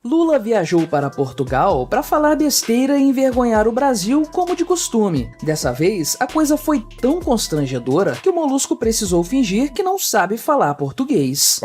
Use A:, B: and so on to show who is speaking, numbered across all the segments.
A: Lula viajou para Portugal para falar besteira e envergonhar o Brasil como de costume. Dessa vez, a coisa foi tão constrangedora que o Molusco precisou fingir que não sabe falar português.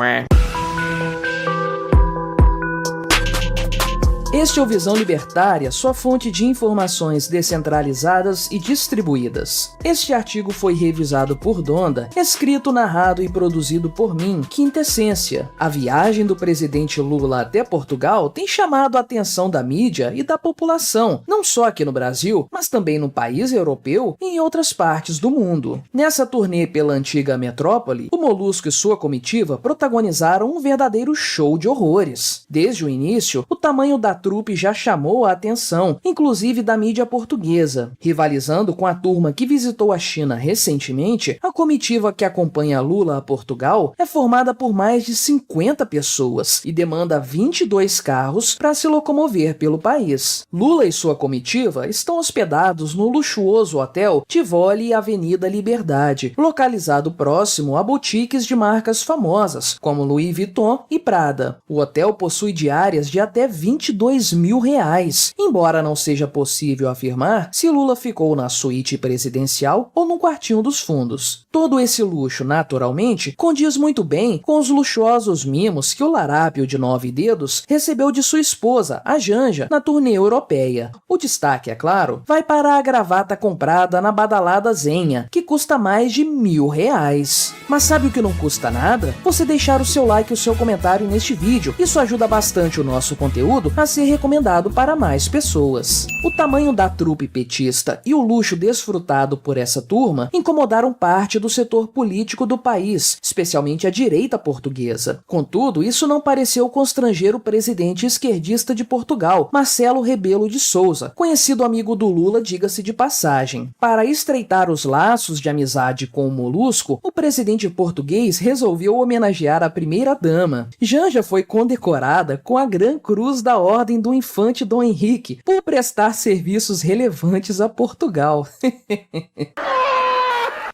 A: Este é o Visão Libertária, sua fonte de informações descentralizadas e distribuídas. Este artigo foi revisado por Donda, escrito, narrado e produzido por mim, Quintessência. A viagem do presidente Lula até Portugal tem chamado a atenção da mídia e da população, não só aqui no Brasil, mas também no país europeu e em outras partes do mundo. Nessa turnê pela antiga metrópole, o Molusco e sua comitiva protagonizaram um verdadeiro show de horrores. Desde o início, o tamanho da trupe já chamou a atenção, inclusive da mídia portuguesa. Rivalizando com a turma que visitou a China recentemente, a comitiva que acompanha Lula a Portugal é formada por mais de 50 pessoas e demanda 22 carros para se locomover pelo país. Lula e sua comitiva estão hospedados no luxuoso hotel Tivoli Avenida Liberdade, localizado próximo a boutiques de marcas famosas, como Louis Vuitton e Prada. O hotel possui diárias de até R$22.000, embora não seja possível afirmar se Lula ficou na suíte presidencial ou no quartinho dos fundos. Todo esse luxo, naturalmente, condiz muito bem com os luxuosos mimos que o larápio de 9 dedos recebeu de sua esposa, a Janja, na turnê europeia. O destaque, é claro, vai para a gravata comprada na badalada Zenha, que custa mais de R$1.000. Mas sabe o que não custa nada? Você deixar o seu like e o seu comentário neste vídeo. Isso ajuda bastante o nosso conteúdo a ser recomendado para mais pessoas. O tamanho da trupe petista e o luxo desfrutado por essa turma incomodaram parte do setor político do país, especialmente a direita portuguesa. Contudo, isso não pareceu constranger o presidente esquerdista de Portugal, Marcelo Rebelo de Sousa, conhecido amigo do Lula, diga-se de passagem. Para estreitar os laços de amizade com o Molusco, o presidente português resolveu homenagear a primeira-dama. Janja foi condecorada com a Gran Cruz da Ordem do Infante Dom Henrique por prestar serviços relevantes a Portugal.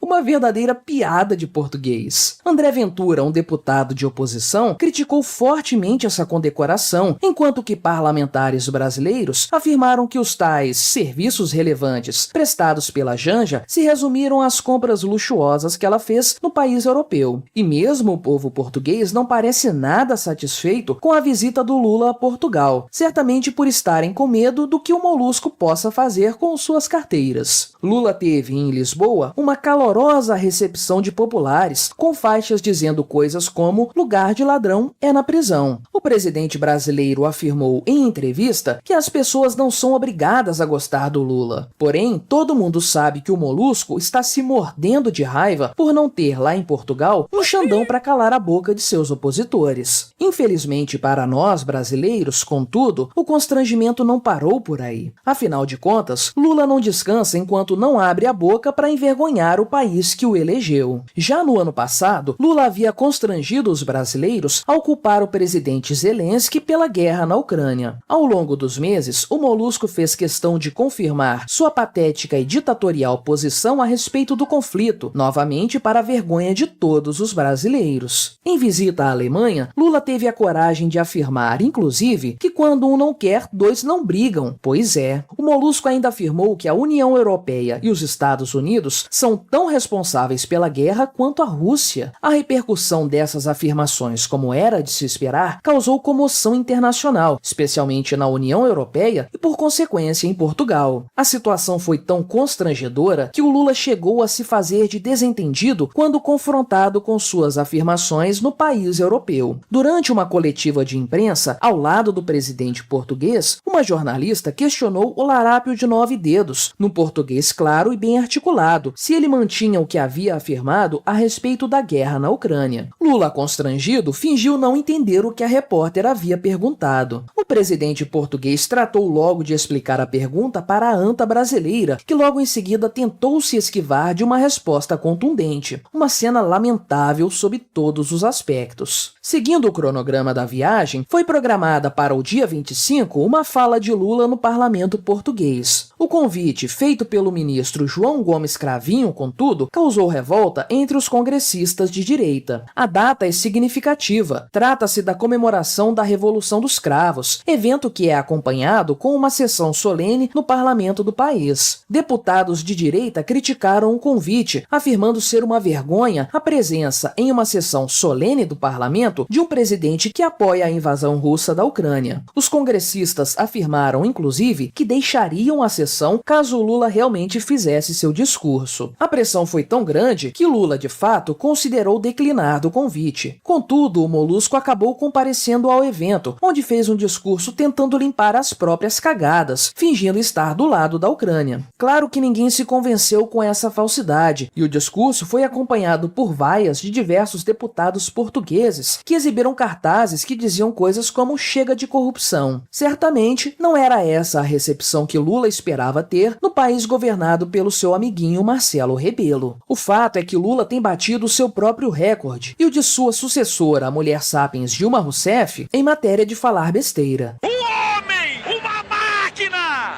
A: Uma verdadeira piada de português. André Ventura, um deputado de oposição, criticou fortemente essa condecoração, enquanto que parlamentares brasileiros afirmaram que os tais serviços relevantes prestados pela Janja se resumiram às compras luxuosas que ela fez no país europeu. E mesmo o povo português não parece nada satisfeito com a visita do Lula a Portugal, certamente por estarem com medo do que o Molusco possa fazer com suas carteiras. Lula teve em Lisboa uma calorosa recepção de populares, com faixas dizendo coisas como "lugar de ladrão é na prisão". O presidente brasileiro afirmou em entrevista que as pessoas não são obrigadas a gostar do Lula. Porém, todo mundo sabe que o Molusco está se mordendo de raiva por não ter lá em Portugal um Xandão para calar a boca de seus opositores. Infelizmente para nós brasileiros, contudo, o constrangimento não parou por aí. Afinal de contas, Lula não descansa enquanto não abre a boca para envergonhar o país que o elegeu. Já no ano passado, Lula havia constrangido os brasileiros ao culpar o presidente Zelensky pela guerra na Ucrânia. Ao longo dos meses, o Molusco fez questão de confirmar sua patética e ditatorial posição a respeito do conflito, novamente para a vergonha de todos os brasileiros. Em visita à Alemanha, Lula teve a coragem de afirmar, inclusive, que quando um não quer, dois não brigam. Pois é. O Molusco ainda afirmou que a União Europeia e os Estados Unidos são tão responsáveis pela guerra quanto a Rússia. A repercussão dessas afirmações, como era de se esperar, causou comoção internacional, especialmente na União Europeia e, por consequência, em Portugal. A situação foi tão constrangedora que o Lula chegou a se fazer de desentendido quando confrontado com suas afirmações no país europeu. Durante uma coletiva de imprensa, ao lado do presidente português, uma jornalista questionou o larápio de 9 dedos, no português claro e bem articulado, se ele mantinha o que havia afirmado a respeito da guerra na Ucrânia. Lula, constrangido, fingiu não entender o que a repórter havia perguntado. O presidente português tratou logo de explicar a pergunta para a anta brasileira, que logo em seguida tentou se esquivar de uma resposta contundente. Uma cena lamentável sob todos os aspectos. Seguindo o cronograma da viagem, foi programada para o dia 25 uma fala de Lula no parlamento português. O convite, feito pelo ministro João Gomes Cravinho, contudo, causou revolta entre os congressistas de direita. A data é significativa. Trata-se da comemoração da Revolução dos Cravos, Unidos, evento que é acompanhado com uma sessão solene no parlamento do país. Deputados de direita criticaram o convite, afirmando ser uma vergonha a presença em uma sessão solene do parlamento de um presidente que apoia a invasão russa da Ucrânia. Os congressistas afirmaram, inclusive, que deixariam a sessão caso Lula realmente fizesse seu discurso. A pressão foi tão grande que Lula, de fato, considerou declinar do convite. Contudo, o Molusco acabou comparecendo ao evento, onde fez um discurso tentando limpar as próprias cagadas, fingindo estar do lado da Ucrânia. Claro que ninguém se convenceu com essa falsidade, e o discurso foi acompanhado por vaias de diversos deputados portugueses que exibiram cartazes que diziam coisas como "chega de corrupção". Certamente não era essa a recepção que Lula esperava ter no país governado pelo seu amiguinho Marcelo Rebelo. O fato é que Lula tem batido seu próprio recorde e o de sua sucessora, a mulher sapiens Dilma Rousseff, em matéria de falar besteira.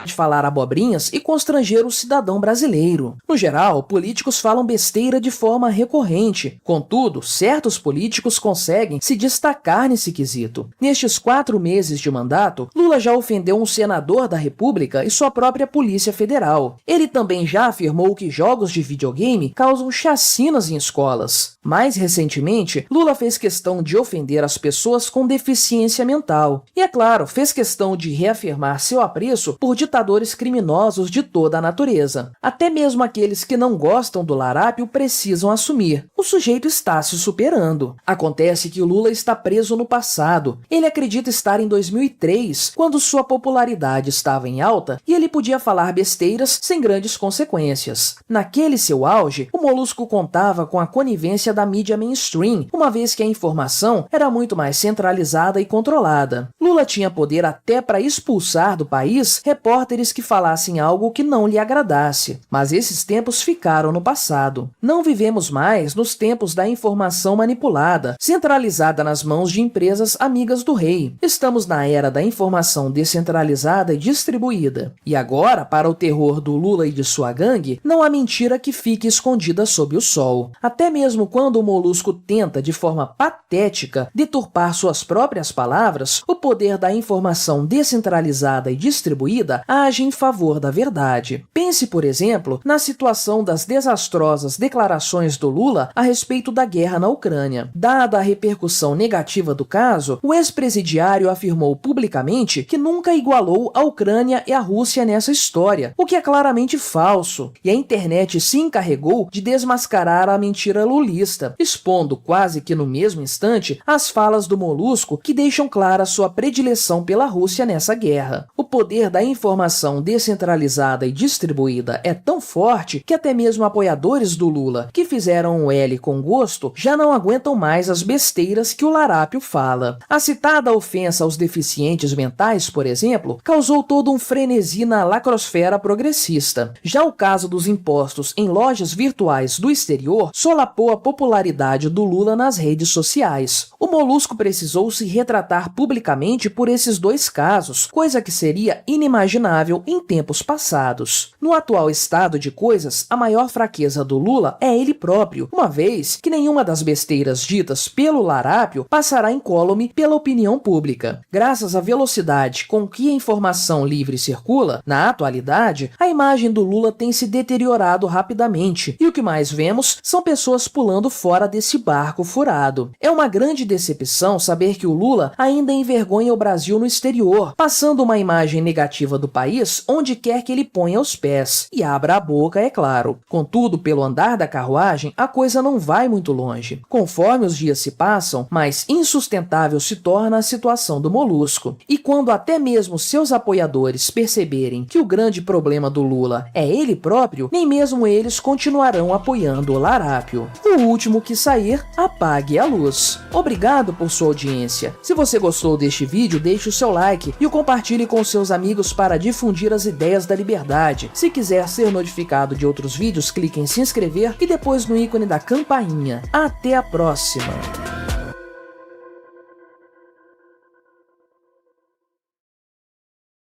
A: De falar abobrinhas e constranger o cidadão brasileiro. No geral, políticos falam besteira de forma recorrente. Contudo, certos políticos conseguem se destacar nesse quesito. Nestes 4 meses de mandato, Lula já ofendeu um senador da República e sua própria Polícia Federal. Ele também já afirmou que jogos de videogame causam chacinas em escolas. Mais recentemente, Lula fez questão de ofender as pessoas com deficiência mental. E, é claro, fez questão de reafirmar seu apreço por ditadores criminosos de toda a natureza. Até mesmo aqueles que não gostam do larápio precisam assumir. O sujeito está se superando. Acontece que o Lula está preso no passado. Ele acredita estar em 2003, quando sua popularidade estava em alta e ele podia falar besteiras sem grandes consequências. Naquele seu auge, o Molusco contava com a conivência da mídia mainstream, uma vez que a informação era muito mais centralizada e controlada. Lula tinha poder até para expulsar do país repórteres que falassem algo que não lhe agradasse. Mas esses tempos ficaram no passado. Não vivemos mais nos tempos da informação manipulada, centralizada nas mãos de empresas amigas do rei. Estamos na era da informação descentralizada e distribuída. E agora, para o terror do Lula e de sua gangue, não há mentira que fique escondida sob o sol. Até mesmo quando o Molusco tenta, de forma patética, deturpar suas próprias palavras, o poder da informação descentralizada e distribuída age em favor da verdade. Pense, por exemplo, na situação das desastrosas declarações do Lula a respeito da guerra na Ucrânia. Dada a repercussão negativa do caso, o ex-presidiário afirmou publicamente que nunca igualou a Ucrânia e a Rússia nessa história, o que é claramente falso, e a internet se encarregou de desmascarar a mentira lulista, expondo quase que no mesmo instante as falas do Molusco que deixam clara sua predileção pela Rússia nessa guerra. O poder da informação descentralizada e distribuída é tão forte que até mesmo apoiadores do Lula, que fizeram um L com gosto, já não aguentam mais as besteiras que o larápio fala. A citada ofensa aos deficientes mentais, por exemplo, causou todo um frenesi na lacrosfera progressista. Já o caso dos impostos em lojas virtuais do exterior solapou a popularidade do Lula nas redes sociais. O Molusco precisou se retratar publicamente por esses 2 casos, coisa que seria inimaginável em tempos passados. No atual estado de coisas, a maior fraqueza do Lula é ele próprio, uma vez que nenhuma das besteiras ditas pelo larápio passará incólume pela opinião pública. Graças à velocidade com que a informação livre circula, na atualidade, a imagem do Lula tem se deteriorado rapidamente, e o que mais vemos são pessoas pulando fora desse barco furado. É uma grande decepção saber que o Lula ainda envergonha o Brasil no exterior, passando uma imagem negativa do país onde quer que ele ponha os pés. E abra a boca, é claro. Contudo, pelo andar da carruagem, a coisa não vai muito longe. Conforme os dias se passam, mais insustentável se torna a situação do Molusco. E quando até mesmo seus apoiadores perceberem que o grande problema do Lula é ele próprio, nem mesmo eles continuarão apoiando o larápio. O último que sair, apague a luz. Obrigado por sua audiência. Se você gostou deste vídeo, deixe o seu like e o compartilhe com seus amigos para difundir as ideias da liberdade. Se quiser ser notificado de outros vídeos, clique em se inscrever e depois no ícone da campainha. Até a próxima!